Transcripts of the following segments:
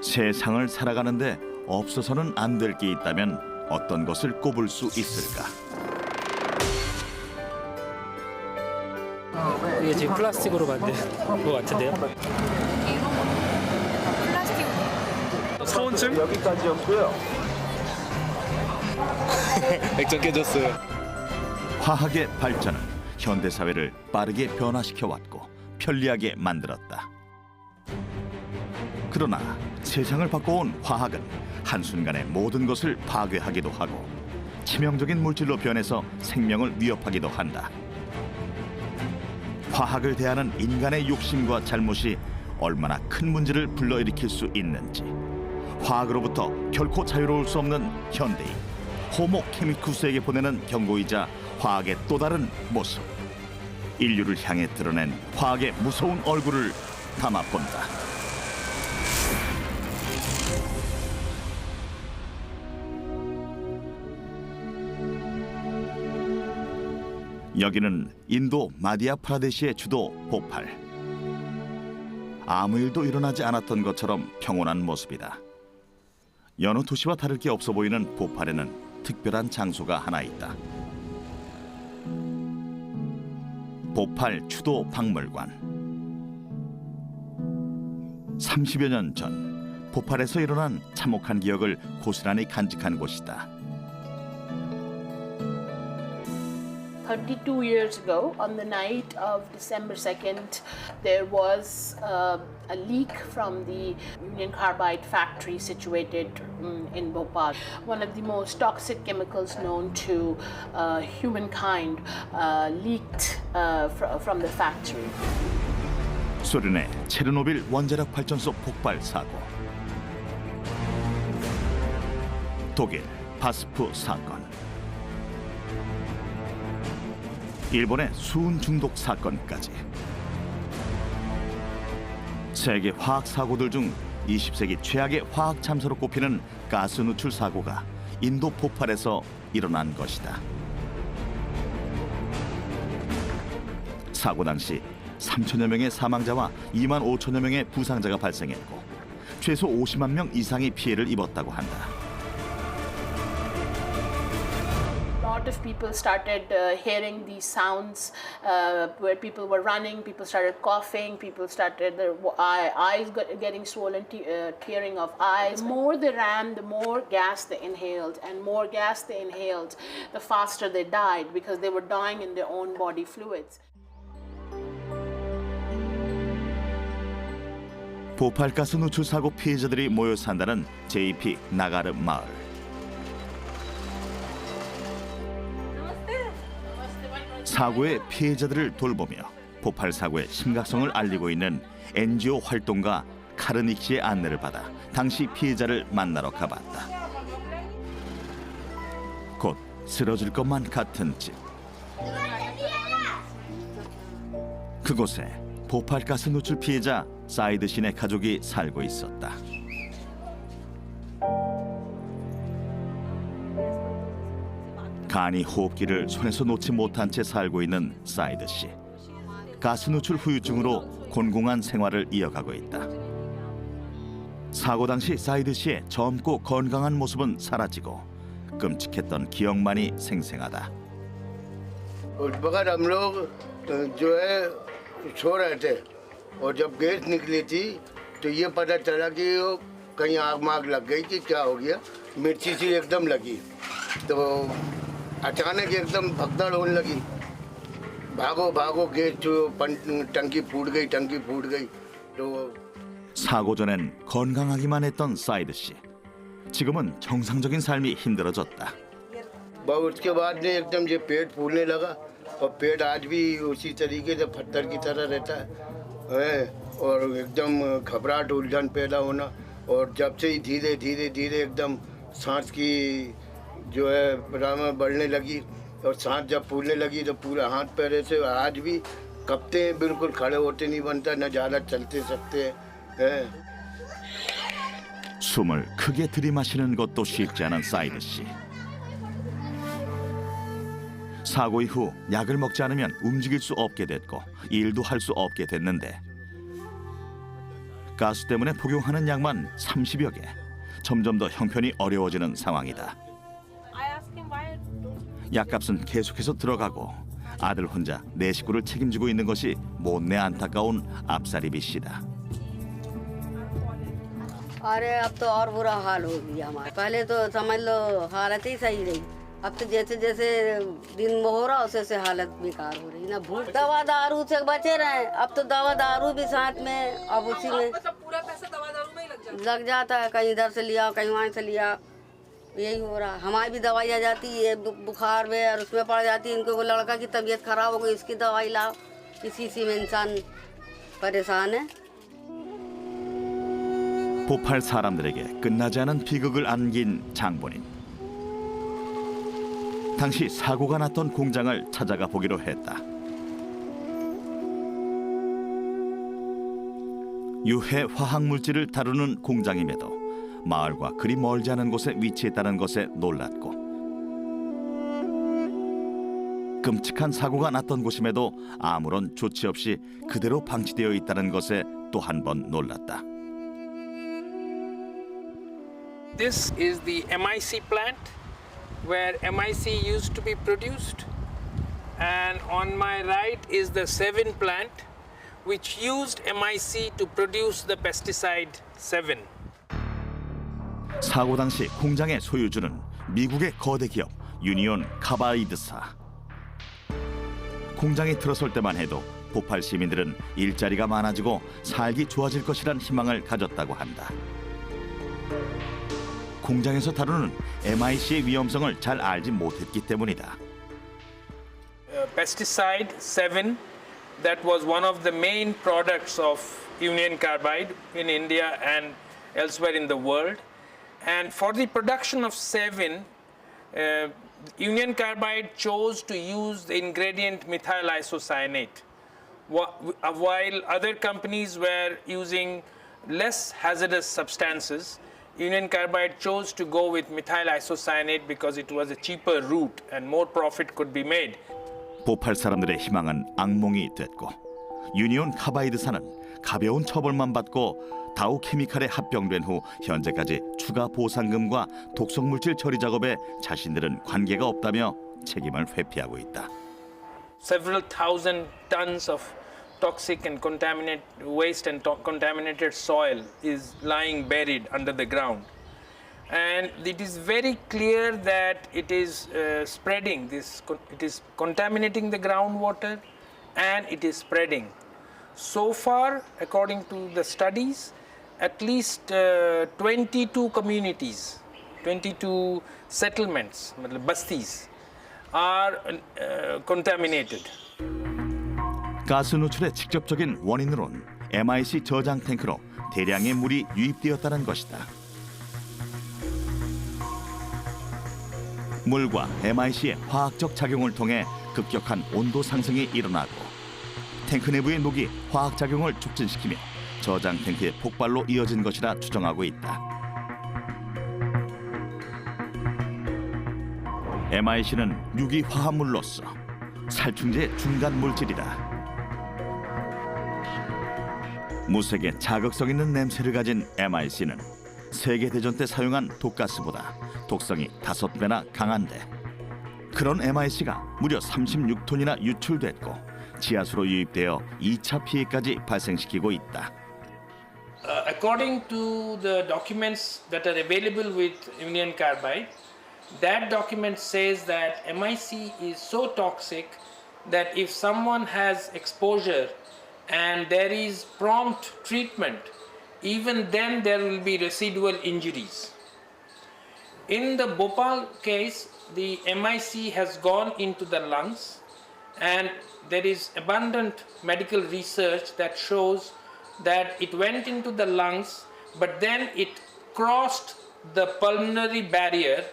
세상을 살아가는데 없어서는 안 될 게 있다면 어떤 것을 꼽을 수 있을까? 이게 지금 플라스틱으로 만든 것 같은데요. 서운증? 여기까지였고요. 액정 깨졌어요. 화학의 발전은 현대 사회를 빠르게 변화시켜 왔고 편리하게 만들었다. 그러나 세상을 바꿔온 화학은 한순간에 모든 것을 파괴하기도 하고 치명적인 물질로 변해서 생명을 위협하기도 한다. 화학을 대하는 인간의 욕심과 잘못이 얼마나 큰 문제를 불러일으킬 수 있는지, 화학으로부터 결코 자유로울 수 없는 현대인 호모 케미쿠스에게 보내는 경고이자 화학의 또 다른 모습, 인류를 향해 드러낸 화학의 무서운 얼굴을 담아본다. 여기는 인도 마디아프라데시의 주도 보팔. 아무 일도 일어나지 않았던 것처럼 평온한 모습이다. 여느 도시와 다를 게 없어 보이는 보팔에는 특별한 장소가 하나 있다. 보팔 추도 박물관. 30여 년 전 보팔에서 일어난 참혹한 기억을 고스란히 간직한 곳이다. 32 years ago, on the night of December 2nd, there was a leak from the Union Carbide factory situated in Bhopal. One of the most toxic chemicals known to humankind leaked from the factory. 소련의 체르노빌 원자력 발전소 폭발 사고, 독일 바스프 사건, 일본의 수은 중독 사건까지 세계 화학 사고들 중 20세기 최악의 화학 참사로 꼽히는 가스 누출 사고가 인도 보팔에서 일어난 것이다. 사고 당시 3천여 명의 사망자와 2만 5천여 명의 부상자가 발생했고 최소 50만 명 이상이 피해를 입었다고 한다. A lot of people started hearing these sounds where people were running, people started coughing, people started their eyes getting swollen, tearing of eyes. The more they ran, the more gas they inhaled, and more gas they inhaled, the faster they died because they were dying in their own body fluids. 보팔 가스 누출 사고 피해자들이 모여 산다는 JP 나가르 마을. 사고의 피해자들을 돌보며 보팔 사고의 심각성을 알리고 있는 NGO 활동가 카르닉 씨의 안내를 받아 당시 피해자를 만나러 가봤다. 곧 쓰러질 것만 같은 집. 그곳에 보팔 가스 누출 피해자 사이드 신의 가족이 살고 있었다. 간이 호흡기를 손에서 놓지 못한 채 살고 있는 사이드 씨. 가스 누출 후유증으로 곤궁한 생활을 이어가고 있다. 사고 당시 사이드 씨의 젊고 건강한 모습은 사라지고 끔찍했던 기억만이 생생하다. बगैर हम लोग जो है सो रहे थे और जब गैस निकली थी तो ये पता चला कि कहीं आग माग लग गई कि क्या हो गया। मिर्ची सी एकदम लगी तो अचानक एकदम भगदड़ होने लगी। भागो भागो गैस टंकी फूट गई तो 사고 전엔 건강하기만 했던 사이드 씨. 지금은 정상적인 삶이 힘들어졌다. बस उसके बाद में एकदम ये पेट फूलने लगा और पेट आज भी उसी तरीके से पत्थर की तरह रहता है और एकदम घबराहट उलझन पैदा होना और जब से ही धीरे धीरे एकदम सांस की जो है रामा बढ़ने लगी और सांस जब फूलने लगी तो पूरा हाथ पैर से आज भी कपते हैं, बिल्कुल खड़े होते नहीं बनता, न ज़्यादा चलते सकते हैं। 숨을 크게 들이마시는 것도 쉽지 않은 사이드 씨. 사고 이후 약을 먹지 않으면 움직일 수 없게 됐고 일도 할 수 없게 됐는데 가스 때문에 복용하는 약만 30여 개. 점점 더 형편이 어려워지는 상황이다. 약값은 계속해서 들어가고 아들 혼자 네 식구를 책임지고 있는 것이 못내 안타까운 앞사리비 씨다. अरे अब तो और बुरा हाल हो गया हमारा। पहले तो समझ लो हालत ही सही रही, अब तो जैसे जैसे दिन में हो रहा वैसे वैसे हालत बेकार हो रही ना। भूख दवा दारू से बचे रहे, अब तो दवा दारू भी साथ में, अब उसी में पूरा पैसा दवा दारू में ही लग जाता है। कहीं इधर से लिया कहीं वहाँ से लिया, यही हो रहा है। हमारी भी दवाई आ जाती है बुखार में और उसमें पड़ जाती है। इनको लड़का की तबीयत खराब हो गई, इसकी दवाई लाओ, इसी में इंसान परेशान है। 보팔 사람들에게 끝나지 않은 비극을 안긴 장본인. 당시 사고가 났던 공장을 찾아가 보기로 했다. 유해 화학 물질을 다루는 공장임에도 마을과 그리 멀지 않은 곳에 위치했다는 것에 놀랐고, 끔찍한 사고가 났던 곳임에도 아무런 조치 없이 그대로 방치되어 있다는 것에 또 한 번 놀랐다. This is the MIC plant where MIC used to be produced, and on my right is the Sevin plant which used MIC to produce the pesticide Sevin. 사고 당시 공장의 소유주는 미국의 거대 기업 유니온 카바이드사. 공장이 들어설 때만 해도 보팔 시민들은 일자리가 많아지고 살기 좋아질 것이란 희망을 가졌다고 한다. 공장에서 다루는 MIC의 위험성을 잘 알지 못했기 때문이다. Pesticide Sevin, that was one of the main products of Union Carbide in India and elsewhere in the world. And for the production of Sevin, Union Carbide chose to use the ingredient methyl isocyanate, while other companies were using less hazardous substances. Union Carbide chose to go with methyl isocyanate because it was a cheaper route and more profit could be made. 보팔 사람들의 희망은 악몽이 됐고, 유니온 카바이드사는 가벼운 처벌만 받고 다우 케미칼에 합병된 후 현재까지 추가 보상금과 독성물질 처리 작업에 자신들은 관계가 없다며 책임을 회피하고 있다. Several thousand tons of toxic and contaminated waste and contaminated soil is lying buried under the ground, and it is very clear that it is spreading. It is contaminating the groundwater, and it is spreading. So far, according to the studies, at least 22 communities, 22 settlements, bastis, are contaminated. 가스 누출의 직접적인 원인으론 MIC 저장 탱크로 대량의 물이 유입되었다는 것이다. 물과 MIC의 화학적 작용을 통해 급격한 온도 상승이 일어나고 탱크 내부의 녹이 화학 작용을 촉진시키며 저장 탱크의 폭발로 이어진 것이라 추정하고 있다. MIC는 유기 화합물로서 살충제의 중간 물질이다. 무색의 자극성 있는 냄새를 가진 MIC는 세계대전 때 사용한 독가스보다 독성이 5배나 강한데, 그런 MIC가 무려 36톤이나 유출됐고 지하수로 유입되어 2차 피해까지 발생시키고 있다. According to the documents that are available with Union Carbide, that document says that MIC is so toxic that if someone has exposure and there is prompt treatment, even then there will be residual injuries. In the Bhopal case, the MIC has gone into the lungs, and there is abundant medical research that shows that it went into the lungs, but then it crossed the pulmonary barrier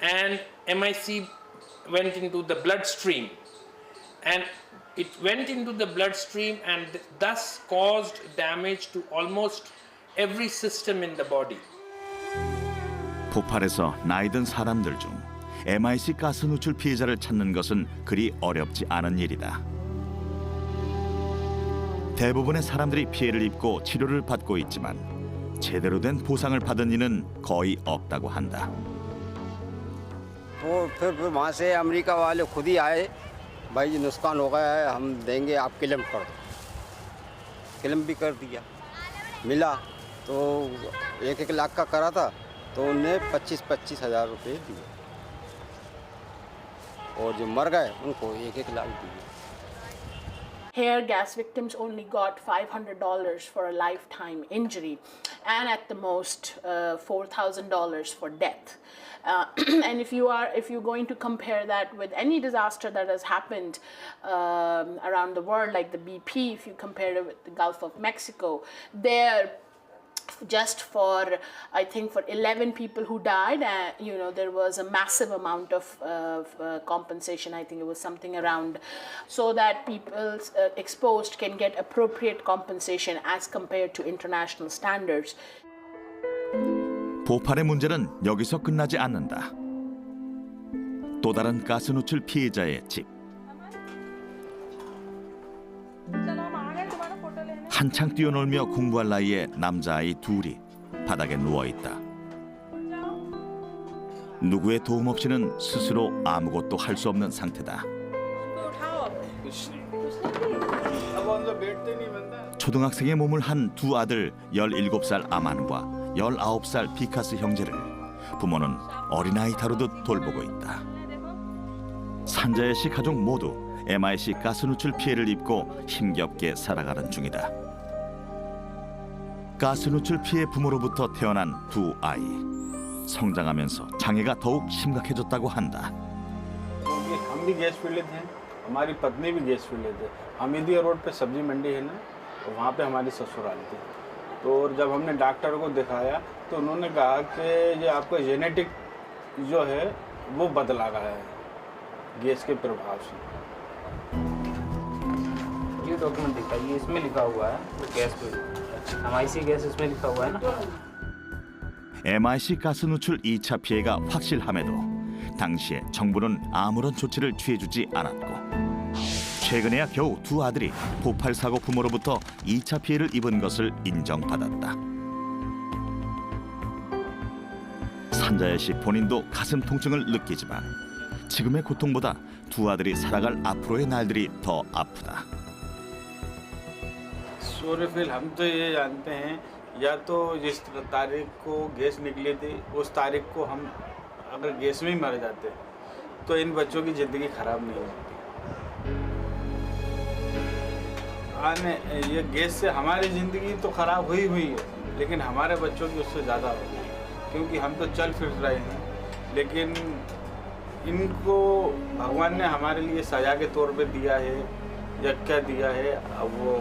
and MIC went into the bloodstream. And it went into the bloodstream and thus caused damage to almost every system in the body. 보팔에서 나이 든 사람들 중 MIC 가스 누출 피해자를 찾는 것은 그리 어렵지 않은 일이다. 대부분의 사람들이 피해를 입고 치료를 받고 있지만 제대로 된 보상을 받은 이는 거의 없다고 한다. तो फिर वहाँ से अमेरिका वाले खुद ही आए, भाई जी नुकसान हो गया है, हम देंगे, आप क्लेम कर दो। क्लेम भी कर दिया, मिला तो 1-1 लाख का करा था तो उन्हें 25-25 हज़ार रुपये दिए और जो मर गए उनको 1-1 लाख दिए। Here, gas victims only got $500 for a lifetime injury, and at the most $4,000 for death. And if you're going to compare that with any disaster that has happened around the world, like the BP, if you compare it with the Gulf of Mexico, there, just for I think for 11 people who died, there was a massive amount of compensation. I think it was something around, so that people exposed can get appropriate compensation as compared to international standards. 보팔의 문제는 여기서 끝나지 않는다. 또 다른 가스 누출 피해자의 집. 한창 뛰어놀며 공부할 나이에 남자아이 둘이 바닥에 누워있다. 누구의 도움 없이는 스스로 아무것도 할 수 없는 상태다. 초등학생의 몸을 한 두 아들 17살 아만과 19살 비카스 형제를 부모는 어린아이 다루듯 돌보고 있다. 산자야 씨 가족 모두 MIC 가스 누출 피해를 입고 힘겹게 살아가는 중이다. 가스 누출 피해 부모로부터 태어난 두 아이. 성장하면서 장애가 더욱 심각해졌다고 한다. हम भी गैस पीड़ित हैं, हमारी पत्नी भी गैस पीड़ित है। हमीदिया रोड पे सब्जी मंडी है ना, तो वहाँ पे हमारी ससुराल थी। तो जब हमने डॉक्टर को दिखाया तो उन्होंने कहा कि ये आपका जेनेटिक जो है वो बदला गया है गैस के प्रभाव से। ये डॉक्यूमेंट दिखाइए, इसमें लिखा हुआ है गैस पे, MIC गैस इसमें लिखा हुआ है ना। MIC 가스 누출 2차 피해가 확실함에도 당시에 정부는 아무런 조치를 취해주지 않았고 최근에야 겨우 두 아들이 보팔 사고 부모로부터 2차 피해를 입은 것을 인정받았다. 산자야 씨 본인도 가슴 통증을 느끼지만 지금의 고통보다 두 아들이 살아갈 앞으로의 날들이 더 아프다. सोरेफिल हम तो ये जानते हैं या तो जिस तारीख को गैस निकली थी उस तारीख को हम अगर गैस में ही मर जाते तो इन बच्चों की ज़िंदगी खराब नहीं होती। ये गैस से हमारी ज़िंदगी तो खराब हुई है, लेकिन हमारे बच्चों की उससे ज़्यादा हो गई, क्योंकि हम तो चल फिर रहे हैं, लेकिन इनको भगवान ने हमारे लिए सजा के तौर पे दिया है या क्या दिया है अब वो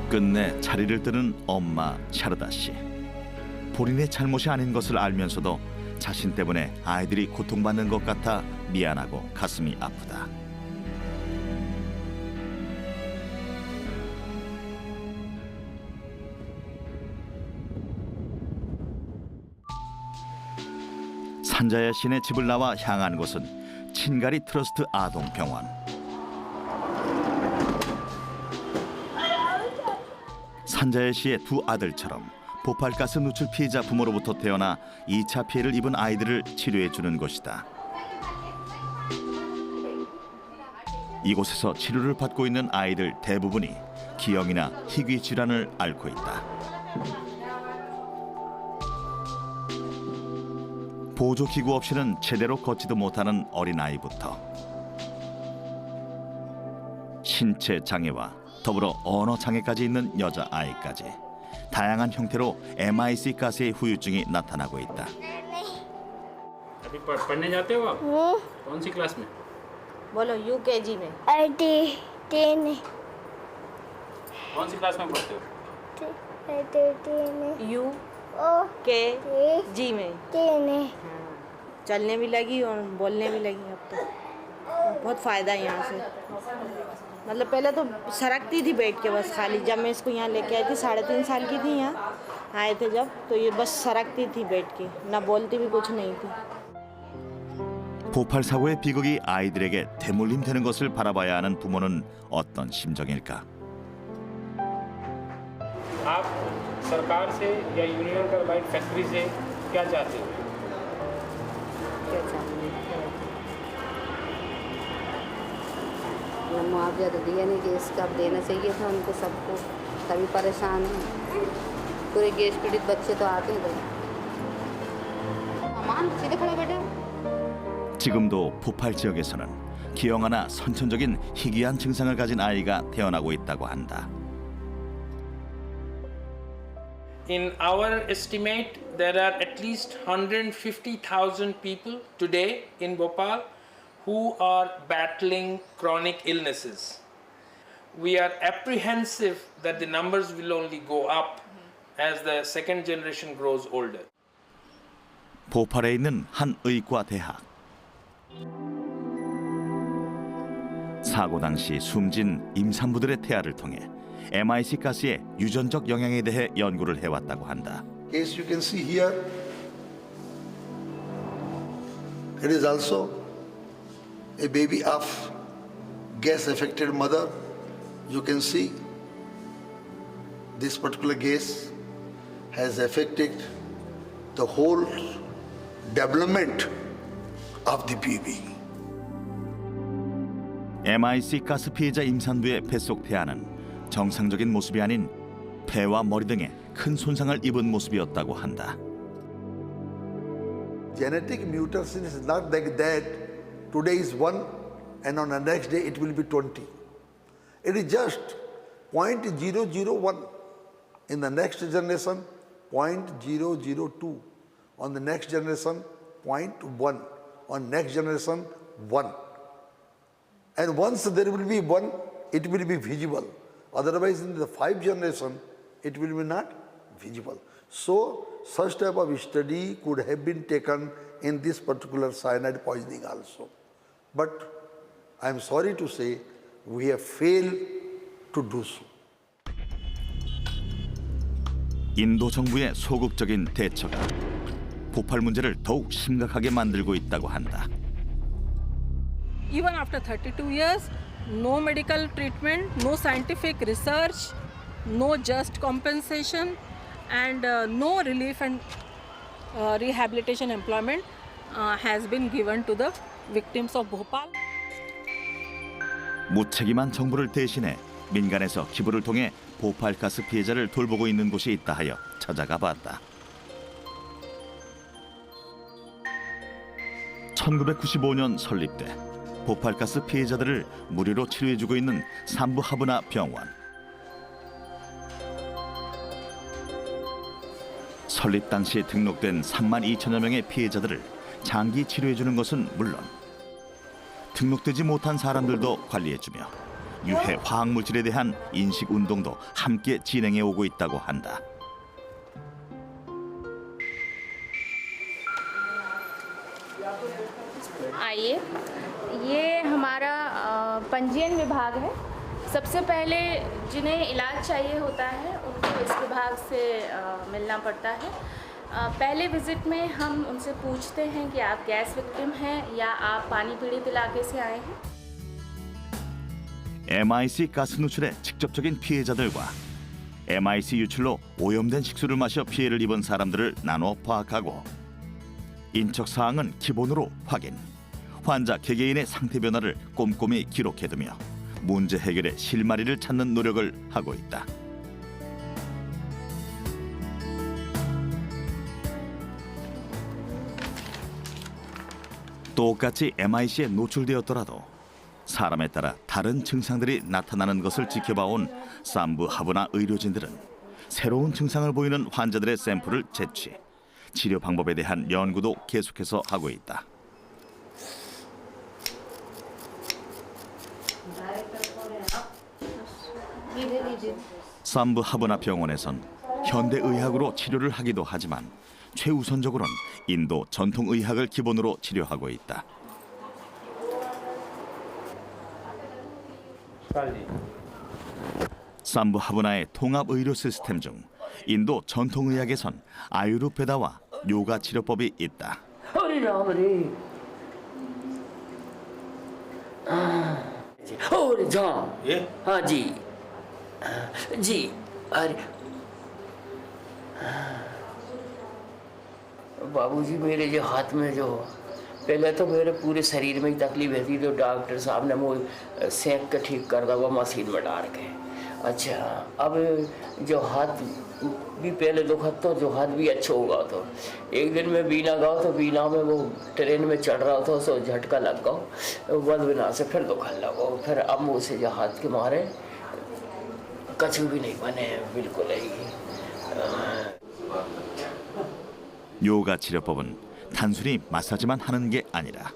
끝내 자리를 뜨는 엄마 샤르다 씨. 본인의 잘못이 아닌 것을 알면서도 자신 때문에 아이들이 고통받는 것 같아 미안하고 가슴이 아프다. 산자야 씨네 집을 나와 향한 곳은 친가리 트러스트 아동병원. 산자야 씨의 두 아들처럼 보팔가스 누출 피해자 부모로부터 태어나 2차 피해를 입은 아이들을 치료해 주는 곳이다. 이곳에서 치료를 받고 있는 아이들 대부분이 기형이나 희귀 질환을 앓고 있다. 보조기구 없이는 제대로 걷지도 못하는 어린아이부터 신체 장애와 더불어 언어 장애까지 있는 여자아이까지 다양한 형태로 MIC 가스의 후유증이 나타나고 있다. अभी पढ़ने जाते हो आप? कौन सी क्लास में? बोलो UKG में। कौन सी क्लास में पढ़ते हो? UKG में। चलने भी लगी और बोलने भी लगी अब तो। बहुत फ़ायदा है यहाँ से। मतलब पहले तो सरकती थी बैठ के बस खाली, जब मैं इसको यहाँ लेके आई थी 3.5 साल की थी, यहाँ आए थे जब, तो ये बस सरकती थी बैठ के, ना बोलती भी कुछ नहीं थी। 보팔 사고의 비극이 아이들에게 대물림되는 것을 바라봐야 하는 부모는 어떤 심정일까? आप सरकार से या यूनियन कार्बाइड फैक्ट्री से क्या चाहते हो? क्या चाहिए वो मुआवजा तो दिया नहीं, गैस का देना चाहिए था उनको सबको, सभी परेशान हैं। पूरे गैस पीड़ित बच्चे तो आते हैं अमान सीधे खड़े बैठे। 지금도 보팔 지역에서는 기형아나 선천적인 희귀한 증상을 가진 아이가 태어나고 있다고 한다. In our estimate, there are at least 150,000 people today in Bhopal who are battling chronic illnesses. We are apprehensive that the numbers will only go up as the second generation grows older. 보팔에 있는 한 의과 대학. 사고 당시 숨진 임산부들의 태아를 통해 MIC 가스의 유전적 영향에 대해 연구를 해왔다고 한다. Case you can see here, it is also a baby of gas-affected mother. You can see this particular gas has affected the whole development of the baby. MIC 가스 피해자 임산부의 뱃속 태아는 정상적인 모습이 아닌 폐와 머리 등에 큰 손상을 입은 모습이었다고 한다. Genetic mutation is not like that. Today is 1 and on the next day it will be 20. It is just 0.001. In the next generation, 0.002. On the next generation, 0.1. On next generation, 1. And once there will be 1, it will be visible. Otherwise, in the 5th generation, it will be not visible. So, such type of study could have been taken in this particular cyanide poisoning also. But I am sorry to say, we have failed to do so. 인도 정부의 소극적인 대처가 보팔 문제를 더욱 심각하게 만들고 있다고 한다. Even after 32 years, no medical treatment, no scientific research, no just compensation, and no relief and rehabilitation employment has been given to the victims of Bhopal. 무책임한 정부를 대신해 민간에서 기부를 통해 보팔 가스 피해자를 돌보고 있는 곳이 있다 하여 찾아가 봤다. 1995년 설립돼 보팔가스 피해자들을 무료로 치료해주고 있는 삼부 하브나 병원. 설립 당시에 등록된 3만 2천여 명의 피해자들을 장기 치료해주는 것은 물론 등록되지 못한 사람들도 관리해주며 유해 화학물질에 대한 인식운동도 함께 진행해 오고 있다고 한다. आइए, ये हमारा पंजीयन विभाग है। सबसे पहले जिन्हें इलाज चाहिए होता है उनको इस विभाग से मिलना पड़ता है। पहले विजिट में हम उनसे पूछते हैं कि आप गैस विक्टिम हैं या आप पानी पीड़ित इलाके से आए हैं। MIC 가스 누출의 직접적인 피해자들과 MIC 유출로 오염된 식수를 마셔 피해를 입은 사람들을 나눠 파악하고 인적 사항은 기본으로 확인, 환자 개개인의 상태 변화를 꼼꼼히 기록해두며 문제 해결의 실마리를 찾는 노력을 하고 있다. 똑같이 MIC에 노출되었더라도 사람에 따라 다른 증상들이 나타나는 것을 지켜봐온 삼부 하브나 의료진들은 새로운 증상을 보이는 환자들의 샘플을 채취, 치료 방법에 대한 연구도 계속해서 하고 있다. 삼부 하브나 병원에선 현대의학으로 치료를 하기도 하지만 최우선적으로는 인도 전통의학을 기본으로 치료하고 있다. 삼부 하브나의 통합 의료 시스템 중 인도 전통의학에선 아유르베다와 요가 치료법이 있다. और जहाँ ये हाँ जी जी अरे बाबूजी मेरे जो हाथ में जो पहले तो मेरे पूरे शरीर में ही तकलीफ रहती तो डॉक्टर साहब ने मुझे सेंक के ठीक कर दिया मशीन में डाल के। अच्छा अब जो हाथ भी पहले दुखा तो जो हाथ भी अच्छा होगा तो एक दिन मैं बीना गया तो बीना में वो ट्रेन में चढ़ रहा था सो झटका लग गया बंद बिना से फिर दुखन लगा फिर अब मुँह से जो हाथ के मारे कछु भी नहीं बने बिल्कुल ही। 요가 치료법은 단순히 마사지만 하는 게 아니라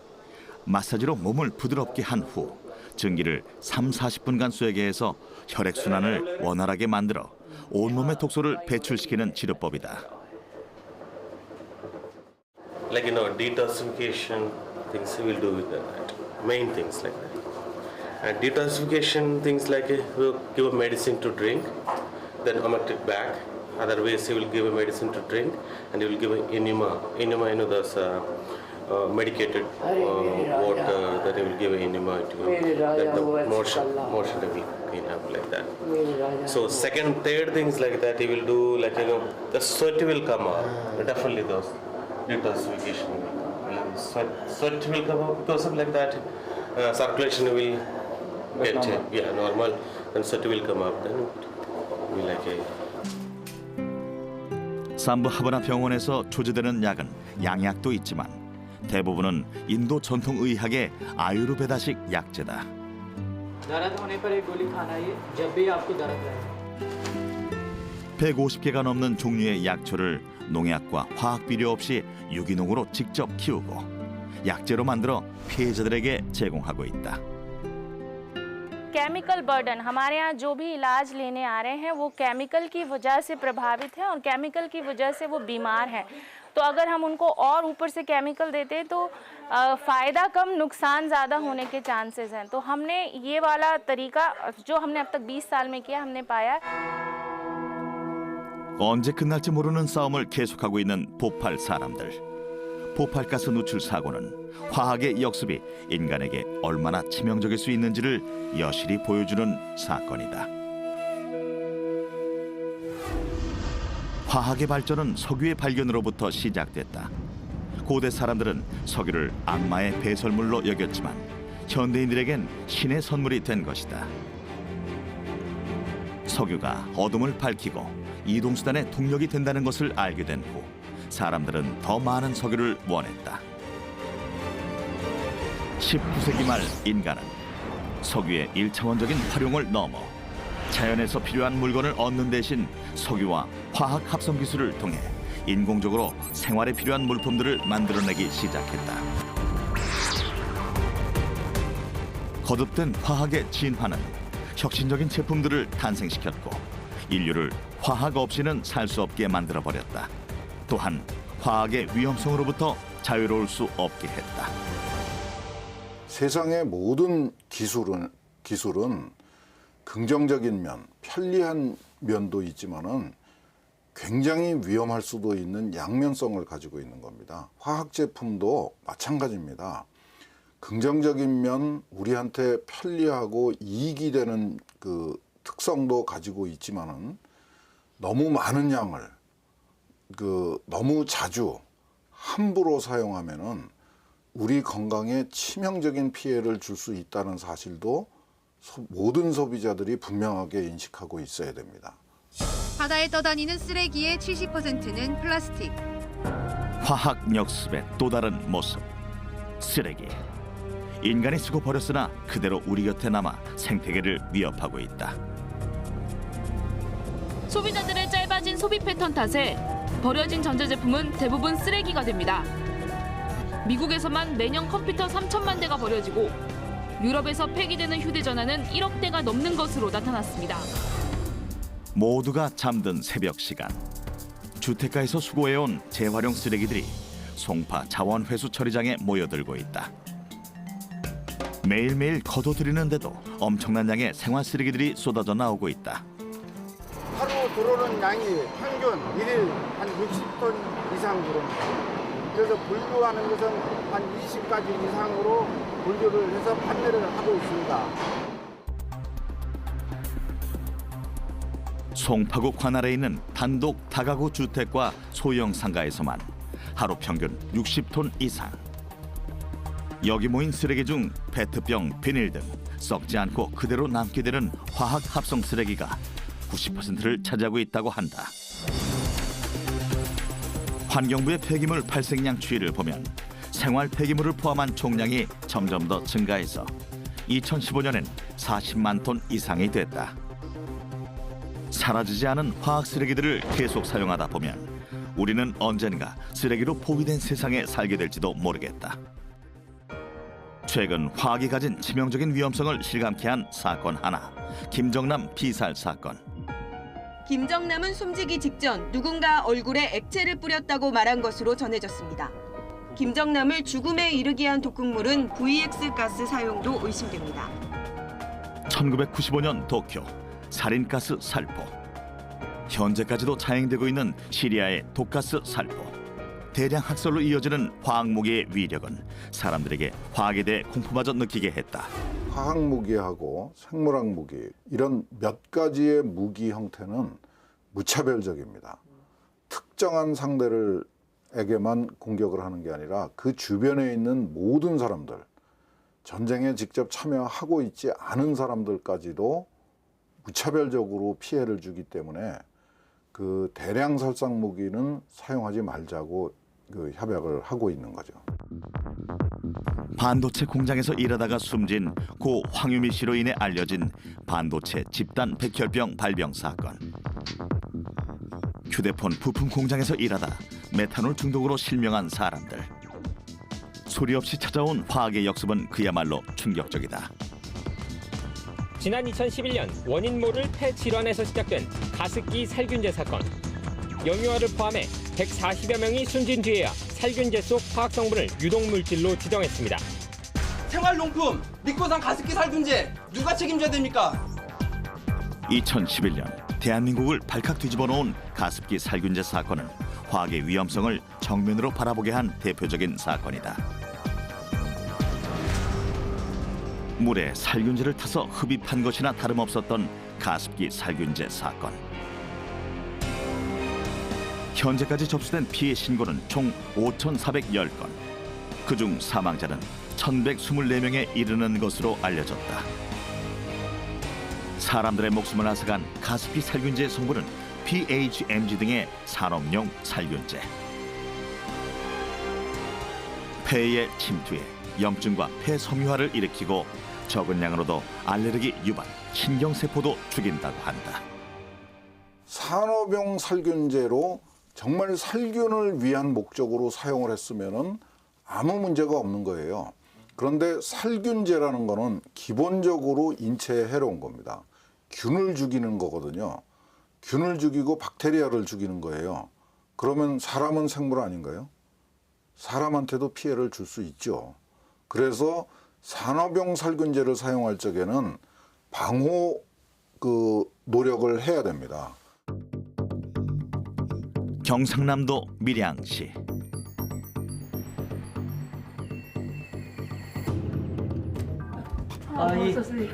마사지로 몸을 부드럽게 한 후 증기를 3-40분간 쏘게 해서 혈액순환을 원활하게 만들어 온몸의 독소를 배출시키는 치료법이다. Like detoxification things we will do with that. Main things like that. And detoxification things like we'll give a medicine to drink, then emetic back. Other ways he will give a medicine to drink, and he will give an enema. Enema, those medicated water that he will give an enema to him. That the motion will clean up like that. So second, third things like that he will do like the sweat will come out. Definitely those detoxification will come. Sweat will come out because of like that. Circulation will get normal, and sweat will come up. Then we like a. 산부 하버나 병원에서 조제되는 약은 양약도 있지만 대부분은 인도 전통 의학의 아유르베다식 약제다. दर्द होने पर एक गोली खाना है जब भी आपको दर्द रहे। 150개가 넘는 종류의 약초를 농약과 화학 비료 없이 유기농으로 직접 키우고 약재로 만들어 피해자들에게 제공하고 있다. केमिकल बर्डन हमारे यहाँ जो भी इलाज लेने आ रहे हैं वो केमिकल की वजह से प्रभावित है और केमिकल की वजह से वो बीमार हैं। तो अगर हम उनको और ऊपर से केमिकल देते हैं तो फ़ायदा कम नुकसान ज़्यादा होने के चांसेस हैं। तो हमने ये वाला तरीका जो हमने अब तक 20 साल में किया हमने पाया। 언제 끝날지 모르는 싸움을 계속하고 있는 보팔 사람들. 보팔가스 누출 사고는 화학의 역습이 인간에게 얼마나 치명적일 수 있는지를 여실히 보여주는 사건이다. 화학의 발전은 석유의 발견으로부터 시작됐다. 고대 사람들은 석유를 악마의 배설물로 여겼지만 현대인들에겐 신의 선물이 된 것이다. 석유가 어둠을 밝히고 이동수단의 동력이 된다는 것을 알게 된 후 사람들은 더 많은 석유를 원했다. 19세기 말 인간은 석유의 1차원적인 활용을 넘어 자연에서 필요한 물건을 얻는 대신 석유와 화학 합성 기술을 통해 인공적으로 생활에 필요한 물품들을 만들어내기 시작했다. 거듭된 화학의 진화는 혁신적인 제품들을 탄생시켰고 인류를 화학 없이는 살 수 없게 만들어버렸다. 또한 화학의 위험성으로부터 자유로울 수 없게 했다. 세상의 모든 기술은 긍정적인 면, 편리한 면도 있지만은 굉장히 위험할 수도 있는 양면성을 가지고 있는 겁니다. 화학 제품도 마찬가지입니다. 긍정적인 면, 우리한테 편리하고 이익이 되는 그 특성도 가지고 있지만은 너무 많은 양을 너무 자주 함부로 사용하면은 우리 건강에 치명적인 피해를 줄 수 있다는 사실도 모든 소비자들이 분명하게 인식하고 있어야 됩니다. 바다에 떠다니는 쓰레기의 70%는 플라스틱. 화학 역습의 또 다른 모습. 쓰레기. 인간이 쓰고 버렸으나 그대로 우리 곁에 남아 생태계를 위협하고 있다. 소비자들의 짧아진 소비 패턴 탓에 버려진 전자제품은 대부분 쓰레기가 됩니다. 미국에서만 매년 컴퓨터 3천만 대가 버려지고 유럽에서 폐기되는 휴대전화는 1억 대가 넘는 것으로 나타났습니다. 모두가 잠든 새벽 시간. 주택가에서 수거해온 재활용 쓰레기들이 송파 자원회수 처리장에 모여들고 있다. 매일매일 거둬들이는데도 엄청난 양의 생활 쓰레기들이 쏟아져 나오고 있다. 하루 들어오는 양이 평균 1일 한 60톤 이상 들어옵니다. 그래서 분류하는 것은 한 20가지 이상으로 분류를 해서 판매를 하고 있습니다. 송파구 관할에 있는 단독 다가구 주택과 소형 상가에서만 하루 평균 60톤 이상. 여기 모인 쓰레기 중 페트병, 비닐 등 썩지 않고 그대로 남게 되는 화학 합성 쓰레기가 90%를 차지하고 있다고 한다. 환경부의 폐기물 발생량 추이를 보면 생활 폐기물을 포함한 총량이 점점 더 증가해서 2015년엔 40만 톤 이상이 됐다. 사라지지 않은 화학 쓰레기들을 계속 사용하다 보면 우리는 언젠가 쓰레기로 포위된 세상에 살게 될지도 모르겠다. 최근 화학이 가진 치명적인 위험성을 실감케 한 사건 하나, 김정남 피살 사건. 김정남은 숨지기 직전 누군가 얼굴에 액체를 뿌렸다고 말한 것으로 전해졌습니다. 김정남을 죽음에 이르게 한 독극물은 VX 가스 사용도 의심됩니다. 1995년 도쿄, 살인가스 살포. 현재까지도 자행되고 있는 시리아의 독가스 살포. 대량 학살로 이어지는 화학무기의 위력은 사람들에게 화학에 대해 공포마저 느끼게 했다. 화학무기하고 생물학무기 이런 몇 가지의 무기 형태는 무차별적입니다. 특정한 상대에게만 공격을 하는 게 아니라 그 주변에 있는 모든 사람들, 전쟁에 직접 참여하고 있지 않은 사람들까지도 무차별적으로 피해를 주기 때문에 그 대량 살상 무기는 사용하지 말자고 협약을 하고 있는 거죠. 반도체 공장에서 일하다가 숨진 고 황유미 씨로 인해 알려진 반도체 집단 백혈병 발병 사건. 휴대폰 부품 공장에서 일하다 메탄올 중독으로 실명한 사람들. 소리 없이 찾아온 화학의 역습은 그야말로 충격적이다. 지난 2011년 원인 모를 폐 질환에서 시작된 가습기 살균제 사건. 영유아를 포함해 140여 명이 숨진 뒤에야 살균제 속 화학 성분을 유독 물질로 지정했습니다. 생활용품 믿고산 가습기 살균제 누가 책임져야 됩니까? 2011년 대한민국을 발칵 뒤집어 놓은 가습기 살균제 사건은 화학의 위험성을 정면으로 바라보게 한 대표적인 사건이다. 물에 살균제를 타서 흡입한 것이나 다름없었던 가습기 살균제 사건. 현재까지 접수된 피해 신고는 총 5,410건. 그중 사망자는 1,124명에 이르는 것으로 알려졌다. 사람들의 목숨을 앗아간 가습기 살균제의 성분은 PHMG 등의 산업용 살균제. 폐의 침투에 염증과 폐 섬유화를 일으키고 적은 양으로도 알레르기 유발, 신경세포도 죽인다고 한다. 산업용 살균제로 정말 살균을 위한 목적으로 사용을 했으면은 아무 문제가 없는 거예요. 그런데 살균제라는 거는 기본적으로 인체에 해로운 겁니다. 균을 죽이는 거거든요. 균을 죽이고 박테리아를 죽이는 거예요. 그러면 사람은 생물 아닌가요? 사람한테도 피해를 줄 수 있죠. 그래서 산업용 살균제를 사용할 적에는 방호 노력을 해야 됩니다. 경상남도 밀양시.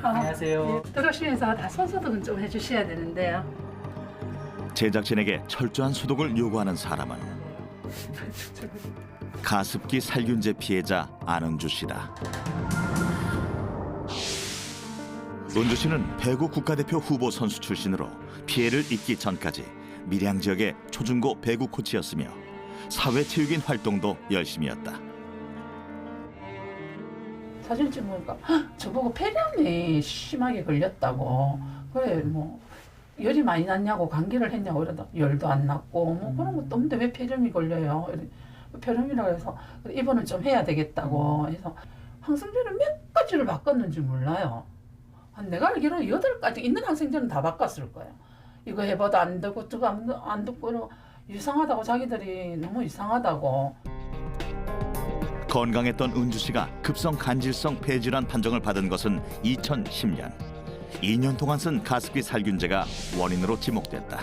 안녕하세요. 들어오시면서 다 손소독은 좀 해주셔야 되는데요. 제작진에게 철저한 소독을 요구하는 사람은 가습기 살균제 피해자 안은주 씨다. 은주 씨는 배구 국가대표 후보 선수 출신으로 피해를 입기 전까지 밀양 지역의 초중고 배구 코치였으며 사회체육인 활동도 열심히 했다. 사진 찍으니까 저보고 폐렴이 심하게 걸렸다고. 그래 뭐 열이 많이 났냐고 감기를 했냐고 이러다 열도 안 났고 뭐 그런 것도 없는데 왜 폐렴이 걸려요? 폐렴이라고 해서 입원을 좀 해야 되겠다고 해서 항생제를 몇 가지를 바꿨는지 몰라요. 내가 알기로는 8가지 있는 항생제는 다 바꿨을 거예요. 이거 해봐도 안 되고 저거 안 듣고 이상하다고 자기들이 너무 이상하다고. 건강했던 은주 씨가 급성 간질성 폐질환 판정을 받은 것은 2010년. 2년 동안 쓴 가습기 살균제가 원인으로 지목됐다.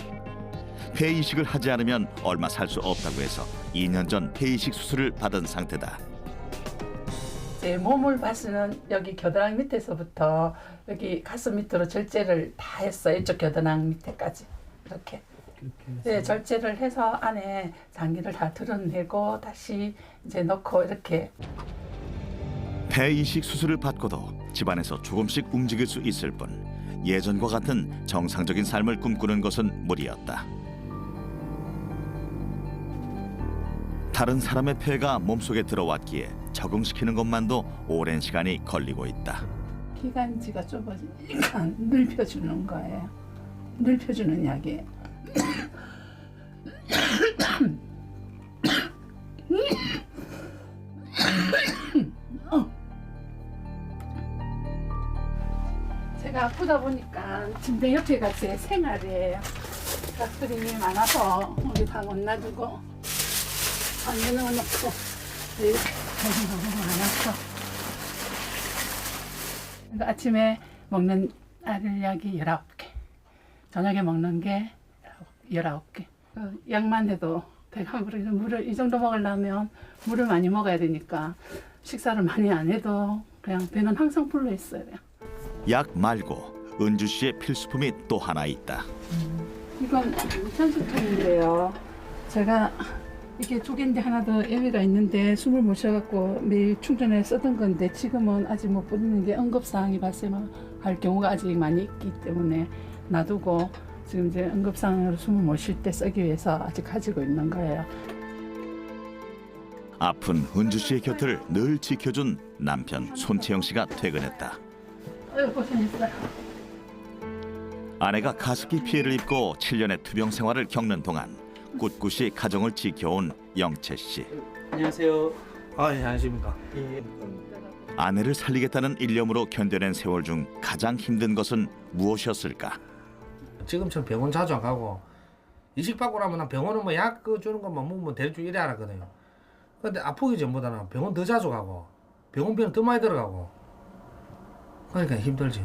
폐 이식을 하지 않으면 얼마 살 수 없다고 해서 2년 전 폐 이식 수술을 받은 상태다. 제 몸을 봐서는 여기 겨드랑이 밑에서부터 여기 가슴 밑으로 절제를 다 했어요. 이쪽 겨드랑이 밑에까지 이렇게. 네, 절제를 해서 안에 장기를 다 드러내고 다시 이제 넣고 이렇게. 폐 이식 수술을 받고도 집안에서 조금씩 움직일 수 있을 뿐 예전과 같은 정상적인 삶을 꿈꾸는 것은 무리였다. 다른 사람의 폐가 몸속에 들어왔기에 적응시키는 것만도 오랜 시간이 걸리고 있다. 기관지가 좁아지니까 넓혀주는 거예요. 넓혀주는 약이에요. 제가 아프다 보니까 침대 옆에가 제 생활이에요. 가스림이 많아서 우리 다 못 놔두고 방에 넣어놓고 이렇게 너무 많아서. 그러니까 아침에 먹는 알약이 19개, 저녁에 먹는 게 19개. 약만 해도 배가 부르죠. 물을 이 정도 먹으려면 물을 많이 먹어야 되니까 식사를 많이 안 해도 그냥 배는 항상 불러 있어요. 약 말고 은주 씨의 필수품이 또 하나 있다. 이건 산소통인데요. 제가 이게 두 개인데 하나 더 예외가 있는데 숨을 못 쉬어갖고 매일 충전해 쓰던 건데 지금은 아직 못 뿌리는 게 응급사항이 발생할 경우가 아직 많이 있기 때문에 놔두고 지금 이제 응급상황으로 숨을 못 쉴 때 쓰기 위해서 아직 가지고 있는 거예요. 아픈 은주 씨의 곁을 늘 지켜준 남편 손채영 씨가 퇴근했다. 고생했어요. 아내가 가습기 피해를 입고 7년의 투병 생활을 겪는 동안 꿋꿋이 가정을 지켜온 영채 씨. 안녕하세요. 안녕하십니까. 아내를 살리겠다는 일념으로 견뎌낸 세월 중 가장 힘든 것은 무엇이었을까? 지금처럼 병원 자주 안 가고 이식 받고 나면 병원은 뭐 약 주는 것만 먹으면 대충 이래 알았거든요. 근데 아프기 전보다는 병원 더 자주 가고 병원비는 더 많이 들어가고 그러니까 힘들지.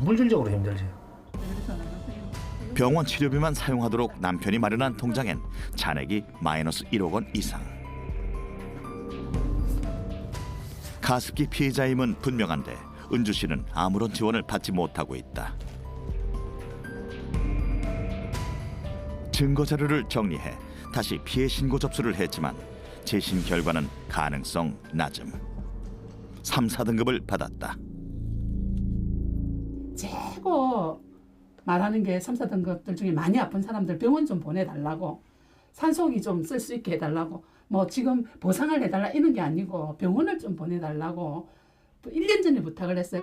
물질적으로 힘들지. 병원 치료비만 사용하도록 남편이 마련한 통장엔 잔액이 마이너스 1억 원 이상. 가습기 피해자임은 분명한데 은주 씨는 아무런 지원을 받지 못하고 있다. 증거 자료를 정리해 다시 피해 신고 접수를 했지만 재신 결과는 가능성 낮음. 3, 4등급을 받았다. 최고 말하는 게 3, 4등급들 중에 많이 아픈 사람들 병원 좀 보내달라고, 산소기 좀 쓸 수 있게 해달라고, 뭐 지금 보상을 해달라 이런 게 아니고 병원을 좀 보내달라고 1년 전에 부탁을 했어요.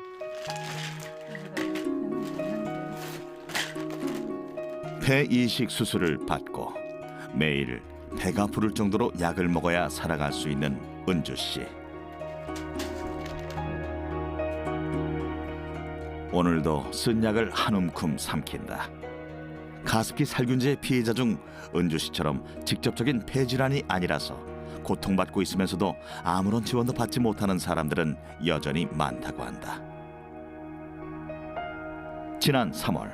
폐 이식 수술을 받고 매일 배가 부를 정도로 약을 먹어야 살아갈 수 있는 은주 씨. 오늘도 쓴 약을 한 움큼 삼킨다. 가습기 살균제 피해자 중 은주 씨처럼 직접적인 폐 질환이 아니라서 고통받고 있으면서도 아무런 지원도 받지 못하는 사람들은 여전히 많다고 한다. 지난 3월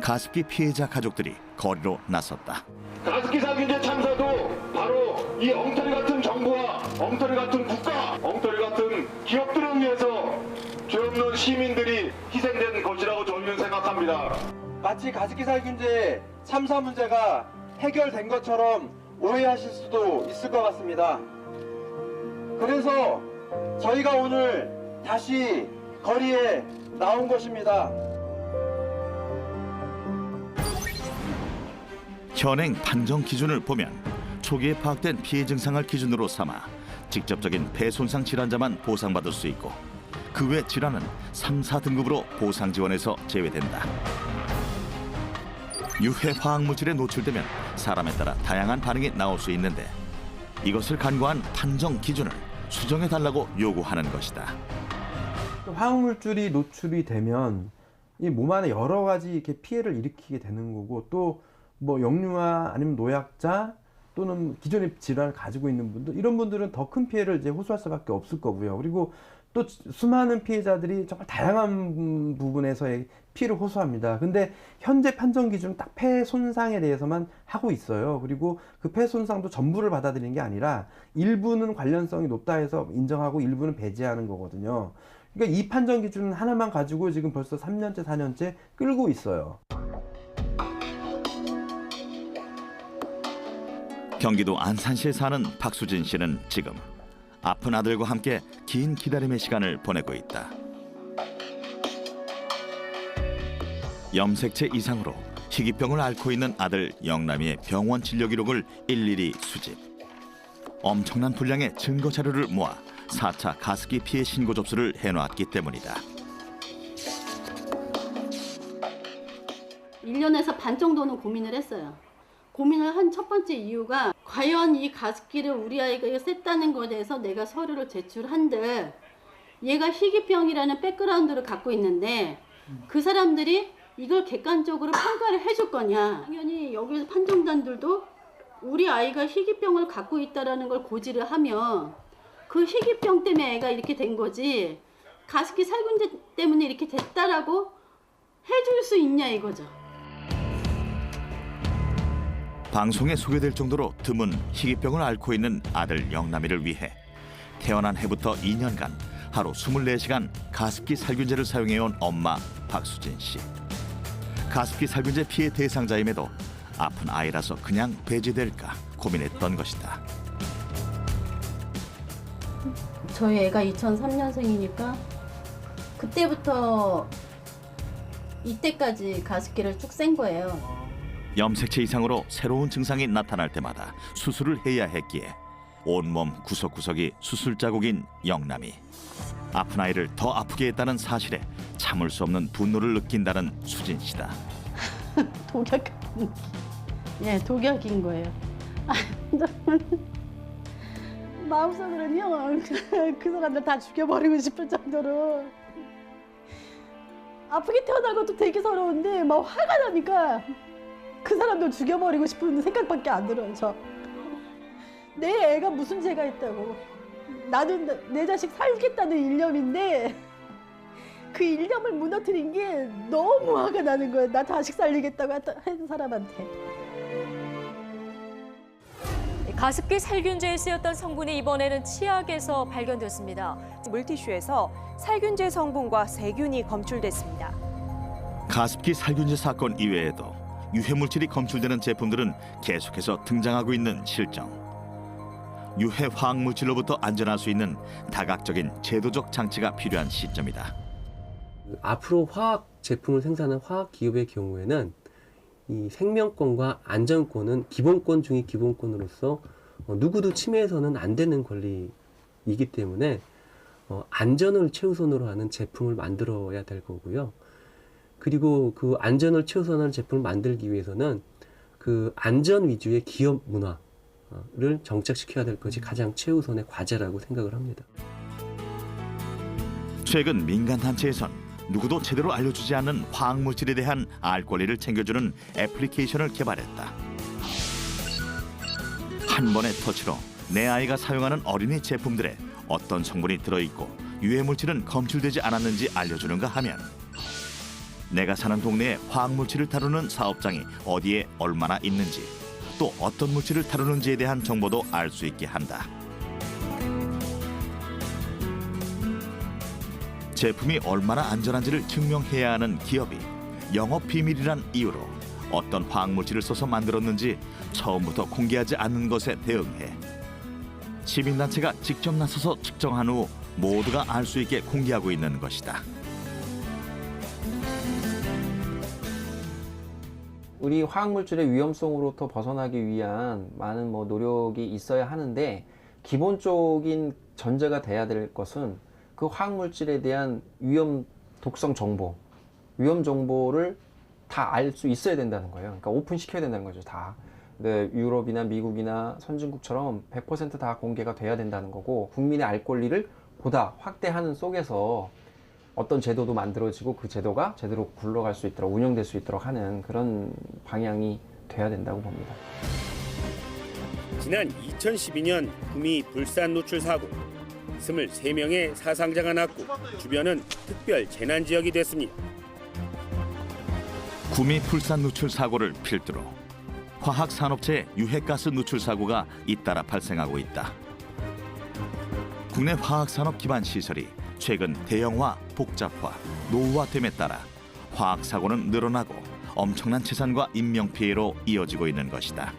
가습기 피해자 가족들이 거리로 나섰다. 가습기 살균제 참사도 바로 이 엉터리 같은 정부와 엉터리 같은 국가, 엉터리 같은 기업들을 위해서 죄 없는 시민들이 희생된 것이라고 저희는 생각합니다. 마치 가습기 살균제 참사 문제가 해결된 것처럼 오해하실 수도 있을 것 같습니다. 그래서 저희가 오늘 다시 거리에 나온 것입니다. 현행 판정 기준을 보면 초기에 파악된 피해 증상을 기준으로 삼아 직접적인 폐 손상 질환자만 보상받을 수 있고 그 외 질환은 3, 4등급으로 보상 지원에서 제외된다. 유해 화학물질에 노출되면 사람에 따라 다양한 반응이 나올 수 있는데 이것을 간과한 판정 기준을 수정해달라고 요구하는 것이다. 화학물질이 노출이 되면 이 몸 안에 여러 가지 이렇게 피해를 일으키게 되는 거고, 또 뭐 역류아 아니면 노약자 또는 기존의 질환을 가지고 있는 분들, 이런 분들은 더 큰 피해를 이제 호소할 수밖에 없을 거고요. 그리고 또 수많은 피해자들이 정말 다양한 부분에서의 피해를 호소합니다. 근데 현재 판정 기준은 딱 폐 손상에 대해서만 하고 있어요. 그리고 그 폐 손상도 전부를 받아들이는 게 아니라 일부는 관련성이 높다 해서 인정하고 일부는 배제하는 거거든요. 그러니까 이 판정 기준 하나만 가지고 지금 벌써 3년째, 4년째 끌고 있어요. 경기도 안산시에 사는 박수진 씨는 지금 아픈 아들과 함께 긴 기다림의 시간을 보내고 있다. 염색체 이상으로 희귀병을 앓고 있는 아들 영남이의 병원 진료 기록을 일일이 수집. 엄청난 분량의 증거 자료를 모아 4차 가습기 피해 신고 접수를 해놓았기 때문이다. 1년에서 반 정도는 고민을 했어요. 고민을 한 첫 번째 이유가 과연 이 가습기를 우리 아이가 쐈다는 것에 대해서 내가 서류를 제출한들 얘가 희귀병이라는 백그라운드를 갖고 있는데 그 사람들이 이걸 객관적으로 평가를 해줄 거냐. 당연히 여기서 판정단들도 우리 아이가 희귀병을 갖고 있다는 걸 고지를 하면 그 희귀병 때문에 애가 이렇게 된 거지 가습기 살균제 때문에 이렇게 됐다라고 해줄 수 있냐 이거죠. 방송에 소개될 정도로 드문 희귀병을 앓고 있는 아들 영남이를 위해 태어난 해부터 2년간 하루 24시간 가습기 살균제를 사용해온 엄마 박수진 씨. 가습기 살균제 피해 대상자임에도 아픈 아이라서 그냥 배제될까 고민했던 것이다. 저희 애가 2003년생이니까 그때부터 이때까지 가습기를 쭉 쐰 거예요. 염색체 이상으로 새로운 증상이 나타날 때마다 수술을 해야 했기에 온몸 구석구석이 수술 자국인 영남이 아픈 아이를 더 아프게 했다는 사실에 참을 수 없는 분노를 느낀다는 수진 씨다. 독약인 거예요. 마음속으로는요 그 사람들 다 죽여버리고 싶을 정도로 아프게 태어나고도 되게 서러운데 막 화가 나니까 그 사람들 죽여버리고 싶은 생각밖에 안 들어요. 내 애가 무슨 죄가 있다고. 나는 내 자식 살겠다는 일념인데 그 일념을 무너뜨린 게 너무 화가 나는 거예요. 나 자식 살리겠다고 한 사람한테. 가습기 살균제에 쓰였던 성분이 이번에는 치약에서 발견됐습니다. 물티슈에서 살균제 성분과 세균이 검출됐습니다. 가습기 살균제 사건 이외에도 유해물질이 검출되는 제품들은 계속해서 등장하고 있는 실정. 유해 화학물질로부터 안전할 수 있는 다각적인 제도적 장치가 필요한 시점이다. 앞으로 화학 제품을 생산하는 화학 기업의 경우에는 이 생명권과 안전권은 기본권 중의 기본권으로서 누구도 침해해서는 안 되는 권리이기 때문에 안전을 최우선으로 하는 제품을 만들어야 될 거고요. 그리고 그 안전을 최우선하는 제품을 만들기 위해서는 그 안전 위주의 기업 문화를 정착시켜야 될 것이 가장 최우선의 과제라고 생각을 합니다. 최근 민간 단체에선 누구도 제대로 알려주지 않는 화학물질에 대한 알 권리를 챙겨주는 애플리케이션을 개발했다. 한 번의 터치로 내 아이가 사용하는 어린이 제품들에 어떤 성분이 들어있고 유해물질은 검출되지 않았는지 알려주는가 하면 내가 사는 동네에 화학물질을 다루는 사업장이 어디에 얼마나 있는지 또 어떤 물질을 다루는지에 대한 정보도 알 수 있게 한다. 제품이 얼마나 안전한지를 증명해야 하는 기업이 영업 비밀이란 이유로 어떤 화학물질을 써서 만들었는지 처음부터 공개하지 않는 것에 대응해 시민단체가 직접 나서서 측정한 후 모두가 알 수 있게 공개하고 있는 것이다. 우리 화학물질의 위험성으로부터 벗어나기 위한 많은 노력이 있어야 하는데 기본적인 전제가 돼야 될 것은 그 화학물질에 대한 위험 독성 정보, 위험 정보를 다 알 수 있어야 된다는 거예요. 그러니까 오픈시켜야 된다는 거죠, 다. 근데 유럽이나 미국이나 선진국처럼 100% 다 공개가 돼야 된다는 거고 국민의 알 권리를 보다 확대하는 속에서 어떤 제도도 만들어지고 그 제도가 제대로 굴러갈 수 있도록 운영될 수 있도록 하는 그런 방향이 돼야 된다고 봅니다. 지난 2012년 구미 불산 노출 사고 23명의 사상자가 났고 주변은 특별 재난 지역이 됐습니다. 구미 풀산 누출 사고를 필두로 화학산업체의 유해가스 누출 사고가 잇따라 발생하고 있다. 국내 화학산업 기반 시설이 최근 대형화, 복잡화, 노후화됨에 따라 화학사고는 늘어나고 엄청난 재산과 인명피해로 이어지고 있는 것이다.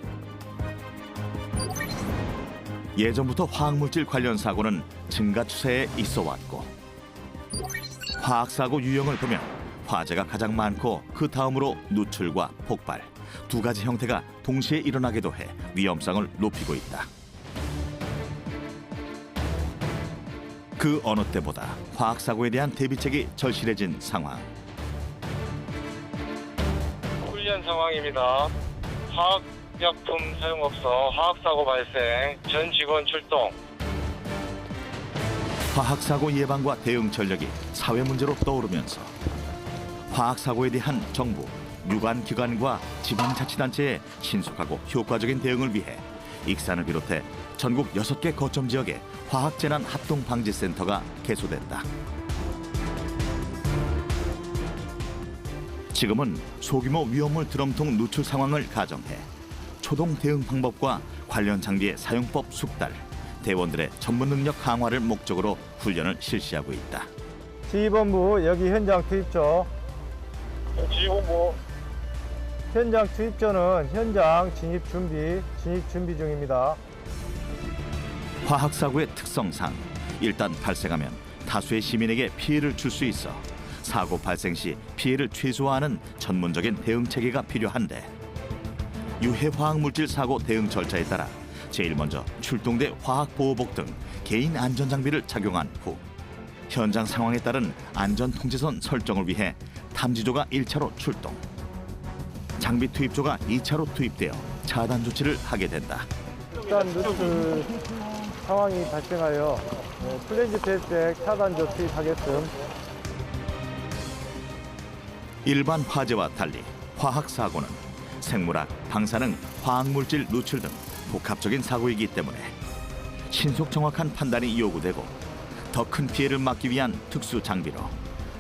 예전부터 화학물질 관련 사고는 증가 추세에 있어왔고 화학사고 유형을 보면 화재가 가장 많고 그 다음으로 누출과 폭발 두 가지 형태가 동시에 일어나기도 해 위험성을 높이고 있다. 그 어느 때보다 화학사고에 대한 대비책이 절실해진 상황. 훈련 상황입니다. 화학약품 사용 없어 화학사고 발생, 전 직원 출동. 화학사고 예방과 대응 전력이 사회 문제로 떠오르면서 화학사고에 대한 정부, 유관기관과 지방자치단체의 신속하고 효과적인 대응을 위해 익산을 비롯해 전국 6개 거점 지역에 화학재난 합동방지센터가 개소됐다. 지금은 소규모 위험물 드럼통 누출 상황을 가정해 초동 대응 방법과 관련 장비의 사용법 숙달, 대원들의 전문 능력 강화를 목적으로 훈련을 실시하고 있다. 지휘본부 여기 현장 투입조. 지휘본부. 현장 투입조는 현장 진입 준비 중입니다. 화학사고의 특성상 일단 발생하면 다수의 시민에게 피해를 줄 수 있어 사고 발생 시 피해를 최소화하는 전문적인 대응 체계가 필요한데 유해 화학물질 사고 대응 절차에 따라 제일 먼저 출동대 화학보호복 등 개인 안전장비를 착용한 후 현장 상황에 따른 안전통제선 설정을 위해 탐지조가 1차로 출동, 장비 투입조가 2차로 투입되어 차단 조치를 하게 된다. 일단 누출 상황이 발생하여 플랜지 폐색 차단조 투입하겠음. 일반 화재와 달리 화학사고는 생물학, 방사능, 화학물질 누출 등 복합적인 사고이기 때문에 신속 정확한 판단이 요구되고 더 큰 피해를 막기 위한 특수 장비로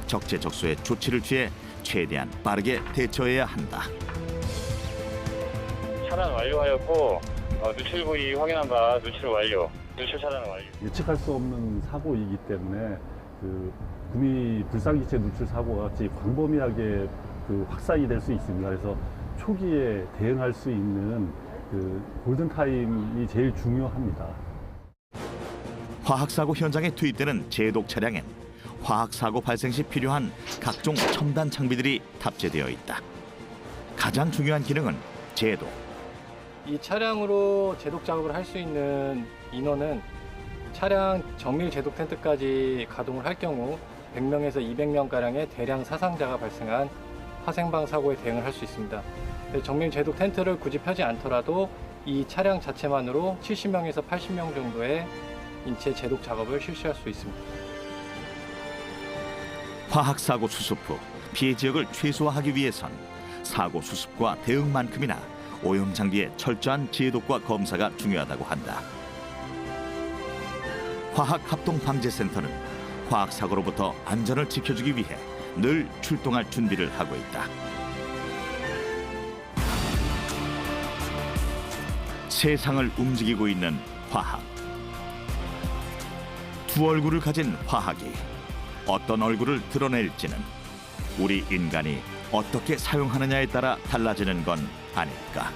적재적소에 조치를 취해 최대한 빠르게 대처해야 한다. 차단 완료하였고 누출 부위 확인한 바 누출 완료. 누출 차단 완료. 예측할 수 없는 사고이기 때문에 구미 불상기체 누출 사고가 같이 광범위하게 확산이 될 수 있습니다. 그래서 초기에 대응할 수 있는 골든타임이 제일 중요합니다. 화학사고 현장에 투입되는 제독 차량엔 화학사고 발생 시 필요한 각종 첨단 장비들이 탑재되어 있다. 가장 중요한 기능은 제독. 이 차량으로 제독 작업을 할 수 있는 인원은 차량 정밀 제독 텐트까지 가동을 할 경우 100명에서 200명가량의 대량 사상자가 발생한 화생방 사고에 대응을 할 수 있습니다. 정밀 제독 텐트를 굳이 펴지 않더라도 이 차량 자체만으로 70명에서 80명 정도의 인체 제독 작업을 실시할 수 있습니다. 화학사고 수습 후 피해 지역을 최소화하기 위해선 사고 수습과 대응만큼이나 오염 장비의 철저한 제독과 검사가 중요하다고 한다. 화학합동방재센터는 화학사고로부터 안전을 지켜주기 위해 늘 출동할 준비를 하고 있다. 세상을 움직이고 있는 화학. 두 얼굴을 가진 화학이 어떤 얼굴을 드러낼지는 우리 인간이 어떻게 사용하느냐에 따라 달라지는 건 아닐까.